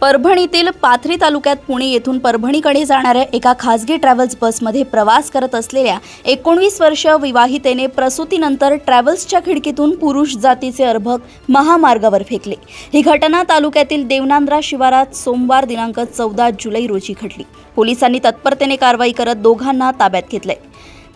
परभणीतील पाथरी तालुक्यात पुणे येथून परभणीकडे जाणाऱ्या एका खासगी ट्रॅव्हल्स बसमध्ये प्रवास करत असलेल्या 19 वर्षीय विवाहितेने प्रसूतीनंतर ट्रॅव्हल्सच्या खिडकीतून पुरुष जातीचे अर्भक महामार्गावर फेकले। ही घटना तालुक्यातील देवनांद्रा शिवारात सोमवार दिनांक 14 जुलै रोजी घडली। पोलिसांनी तत्परतेने कारवाई करत दोघांना ताब्यात घेतले।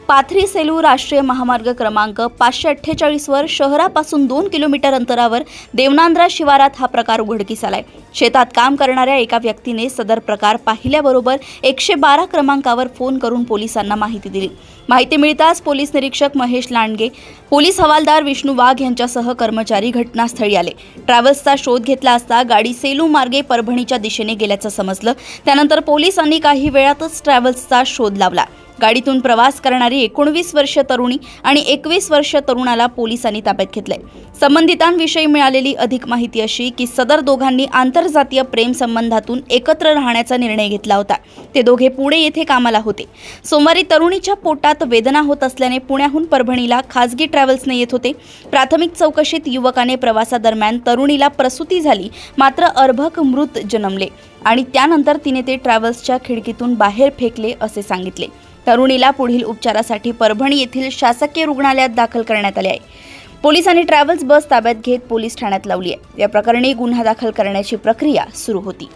पाथरी सेलू राष्ट्रीय महामार्ग क्रमांक 548 वर शहरापासून 2 किलोमीटर अंतरावर देवनांद्रा शिवारात हा प्रकार उघडकीस आलाय। शेतात काम करणाऱ्या एका व्यक्तीने सदर प्रकार पाहिल्याबरोबर 112 क्रमांकावर फोन करून पोलिसांना माहिती दिली। माहिती मिळताच पोलीस निरीक्षक महेश लांडगे, पोलीस हवालदार विष्णू वाघ यांच्यासह कर्मचारी घटनास्थळी आले। ट्रॅव्हल्सचा शोध घेतला असता गाडी सेलू मार्गे परभणीच्या दिशेने गेल्याचं समजलं। त्यानंतर पोलिसांनी काही वेळातच ट्रॅव्हल्सचा शोध लावला। गाडीतून प्रवास करणारी 19 वर्षीय तरुणी आणि 21 वर्षीय तरुणाला पोलिसांनी ताब्यात घेतले। संबंधितांविषयी मिळालेली अधिक माहिती अशी की सदर दोघांनी आंतरजातीय प्रेम संबंधातून एकत्र राहण्याचा निर्णय घेतला होता। ते दोघे पुणे येथे कामाला होते। सोमवारी तरुणीच्या पोटात वेदना होत असल्याने पुण्याहून परभणीला खासगी ट्रॅव्हल्सने येत होते। प्राथमिक चौकशीत युवकाने प्रवासादरम्यान तरुणीला प्रसूती झाली, मात्र अर्भक मृत जन्मले आणि त्यानंतर तिने ते ट्रॅव्हल्सच्या खिडकीतून बाहेर फेकले असे सांगितले। तरुणीला पुढील उपचारासाठी परभणी येथील शासकीय रुग्णालयात दाखल करण्यात आले आहे। पोलिसांनी ट्रॅव्हल्स बस ताब्यात घेत पोलीस ठाण्यात लावली आहे। या प्रकरणी गुन्हा दाखल करण्याची प्रक्रिया सुरू होती।